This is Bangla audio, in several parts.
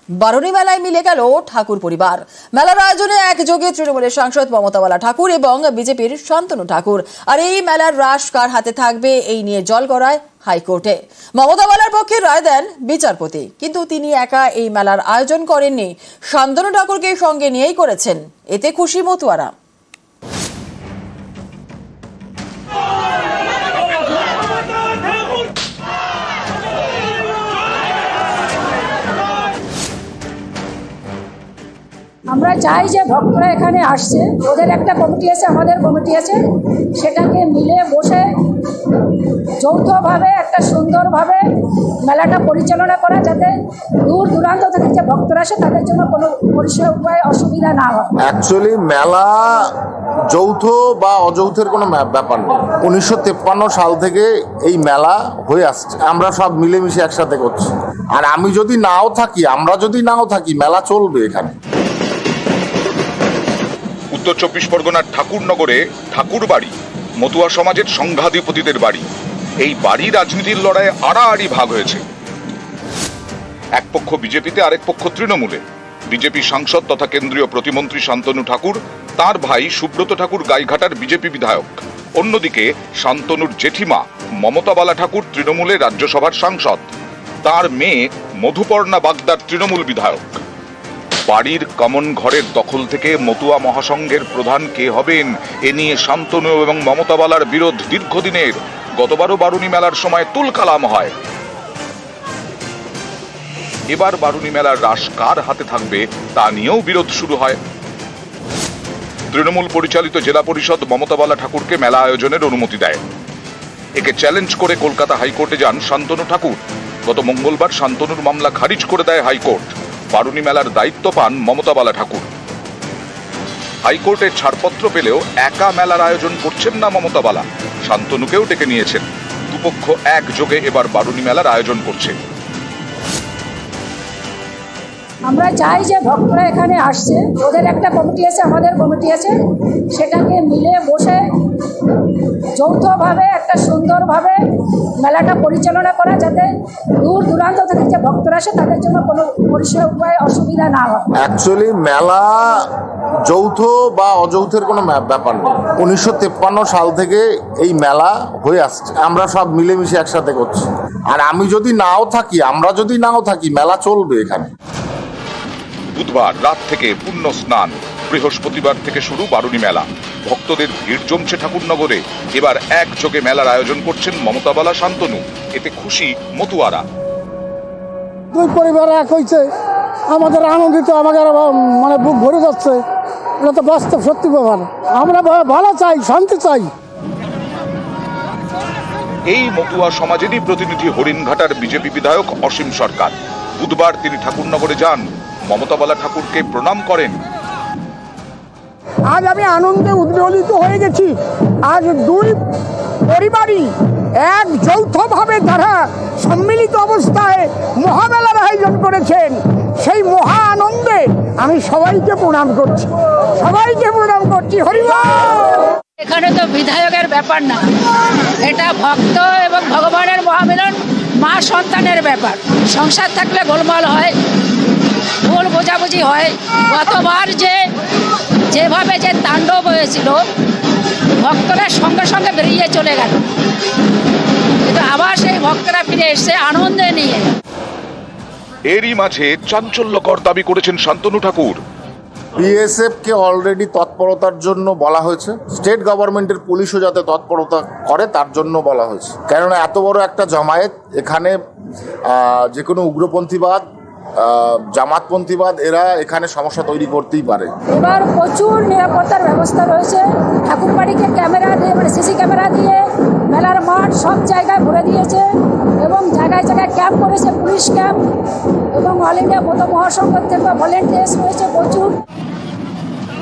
বারুণী মেলায় মিলে গেল ঠাকুর পরিবার। মেলার আয়োজনে একযোগে তৃণমূলের সাংসদ মমতা বালা ঠাকুর এবং বিজেপির শান্তনু ঠাকুর। আর এই মেলার রাশ কার হাতে থাকবে এই নিয়ে জল গড়ায় হাইকোর্টে। মমতা বালার পক্ষে রায় দেন বিচারপতি, কিন্তু তিনি একা এই মেলার আয়োজন করেননি, শান্তনু ঠাকুরকে সঙ্গে নিয়েই করেছেন। এতে খুশি মতুয়ারা। আমরা চাই যে ভক্তরা এখানে আসছে, ওদের একটা কমিটি আছে, আমাদের কমিটি আছে, সেটাকে মিলে বসে যৌথভাবে একটা সুন্দরভাবে মেলাটা পরিচালনা করা, যাতে দূর দূরান্ত থেকে যে ভক্তরা আসে তাদের জন্য কোনো পরিষেবায় অসুবিধা না হয়। অ্যাকচুয়ালি মেলা যৌথ বা অযৌথের কোনো ব্যাপার নেই। 1953 সাল থেকে এই মেলা হয়ে আসছে, আমরা সব মিলেমিশে একসাথে করছি। আর আমি যদি নাও থাকি, আমরা যদি নাও থাকি, মেলা চলবে এখানে। উত্তর 24 পরগনার ঠাকুরনগরে ঠাকুর বাড়ি মতুয়া সমাজের সংঘাধিপতিদের বাড়ি। এই বাড়ি রাজনীতির লড়াইয়ে আড়াআড়ি ভাগ হয়েছে। এক পক্ষ বিজেপিতে, আরেক পক্ষ তৃণমূলে। বিজেপি সাংসদ তথা কেন্দ্রীয় প্রতিমন্ত্রী শান্তনু ঠাকুর, তার ভাই সুব্রত ঠাকুর গাইঘাটার বিজেপি বিধায়ক। অন্যদিকে শান্তনুর জেঠিমা মমতা বালা ঠাকুর তৃণমূলের রাজ্যসভার সাংসদ। তার মেয়ে মধুপর্ণা বাগদার তৃণমূল বিধায়ক। বাড়ির কমন ঘরের দখল থেকে মতুয়া মহাসংঘের প্রধান কে হবেন এ নিয়ে শান্তনু এবং মমতা বালার বিরোধ দীর্ঘদিনের। গতবারও বারুণী মেলার সময় তুলকালাম হয়। এবার বারুণী মেলার রাশ কার হাতে থাকবে তা নিয়েও বিরোধ শুরু হয়। তৃণমূল পরিচালিত জেলা পরিষদ মমতা বালা ঠাকুরকে মেলা আয়োজনের অনুমতি দেয়। একে চ্যালেঞ্জ করে কলকাতা হাইকোর্টে যান শান্তনু ঠাকুর। গত মঙ্গলবার শান্তনুর মামলা খারিজ করে দেয় হাইকোর্ট। বারুণী মেলার দায়িত্ব পান মমতা বালা ঠাকুর। হাইকোর্টের ছাড়পত্র পেলেও একা মেলার আয়োজন করছেন না মমতা বালা, শান্তনুকেও ডেকে নিয়েছেন। দুপক্ষ একযোগে এবার বারুণী মেলার আয়োজন করছে। আমরা চাই যে ভক্তরা এখানে আসছে, ওদের একটা কমিটি আছে, আমাদের কমিটি আছে, সেটাকে মিলে বসে যৌথভাবে একটা সুন্দরভাবে মেলাটা পরিচালনা করা, যাতে দূর দূরান্ত থেকে যে ভক্তরা আসে তাদের জন্য কোনো পরিষেবায় অসুবিধা না হয়। অ্যাকচুয়ালি মেলা যৌথ বা অযৌথের কোনো ব্যাপার নেই। 1953 সাল থেকে এই মেলা হয়ে আসছে, আমরা সব মিলেমিশে একসাথে করছি। আর আমি যদি নাও থাকি, আমরা যদি নাও থাকি, মেলা চলবে এখানে। বুধবার রাত থেকে পুণ্য স্নান, বৃহস্পতিবার থেকে শুরু বারুণী মেলা। ভক্তদের ভিড় জমছে ঠাকুরনগরে। এবার একযোগে মেলার আয়োজন করছেন মমতা বালা, শান্তনু। এতে খুশি মতুয়ারা। দুই পরিবার এক হয়েছে, আমাদের আনন্দিত, আমাদের মানে বুক ভরে যাচ্ছে। এটা তো বাস্তব সত্যি ব্যাপার। আমরা ভালো চাই, শান্তি চাই। এই মতুয়া সমাজেরই প্রতিনিধি হরিণঘাটার বিজেপি বিধায়ক অসীম সরকার। বুধবার তিনি ঠাকুরনগরে যান, মমতা বালা ঠাকুরকে প্রণাম করেন। আজ আমি আনন্দে উদ্বেলিত হয়ে গেছি। আজ দুই পরিবারই এক যৌথভাবে তারা সম্মিলিত অবস্থায় মহামেলার আয়োজন করেছেন। সেই মহা আনন্দে আমি সবাইকে প্রণাম করছি, সবাইকে প্রণাম করছি। হরিবল। এখানে তো বিধায়কের ব্যাপার না, এটা ভক্ত এবং ভগবানের মহামিলন, মা সন্তানের ব্যাপার। সংসার থাকলে গোলমাল হয়, ভুল বোঝাবুঝি হয়। গতবার যেভাবে যে তাণ্ডব হয়েছিল, ভক্তরা সঙ্গে সঙ্গে বেরিয়ে চলে গেল, কিন্তু আবার সেই ভক্তরা ফিরে এসছে আনন্দে নিয়ে। এরই মাঝে চাঞ্চল্যকর দাবি করেছেন শান্তনু ঠাকুর। বিএসএফকে অলরেডি তৎপরতার জন্য বলা হয়েছে, স্টেট গভর্নমেন্টের পুলিশও যাতে তৎপরতা করে তার জন্য বলা হয়েছে। কেননা এত বড় একটা জমায়েত, এখানে যে কোনো উগ্রপন্থীবাদ, জামাতপন্থীবাদ এরা এখানে সমস্যা তৈরি করতেই পারে। এবার প্রচুর নিরাপত্তার ব্যবস্থা রয়েছে। ঠাকুরবাড়িকে ক্যামেরা দিয়ে, মানে সিসি ক্যামেরা দিয়ে মেলার মাঠ সব জায়গায় ভরে দিয়েছে এবং জায়গায় জায়গায় ক্যাম্প করেছে, পুলিশ ক্যাম্প, এবং অল ইন্ডিয়া মতো মহাসংঘ থেকে ভলেন্টিয়ার্স রয়েছে প্রচুর।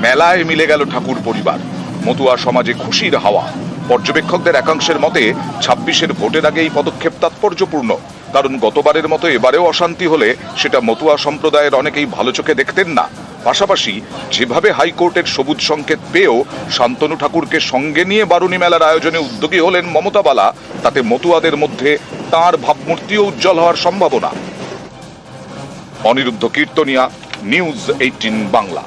মেলায় মিলে গেল ঠাকুর পরিবার। মতুয়া সমাজে খুশির হাওয়া। পর্যবেক্ষকদের একাংশের মতে 26-এর ভোটের আগে এই পদক্ষেপ তাৎপর্যপূর্ণ। কারণ গতবারের মতো এবারেও অশান্তি হলে সেটা মতুয়া সম্প্রদায়ের অনেকেই ভালো চোখে দেখতেন না। পাশাপাশি যেভাবে হাইকোর্টের সবুজ সংকেত পেয়েও শান্তনু ঠাকুরকে সঙ্গে নিয়ে বারুণী মেলার আয়োজনে উদ্যোগী হলেন মমতা বালা, তাতে মতুয়াদের মধ্যে তাঁর ভাবমূর্তিও উজ্জ্বল হওয়ার সম্ভাবনা। অনিরুদ্ধ কীর্তনিয়া, নিউজ 18 বাংলা।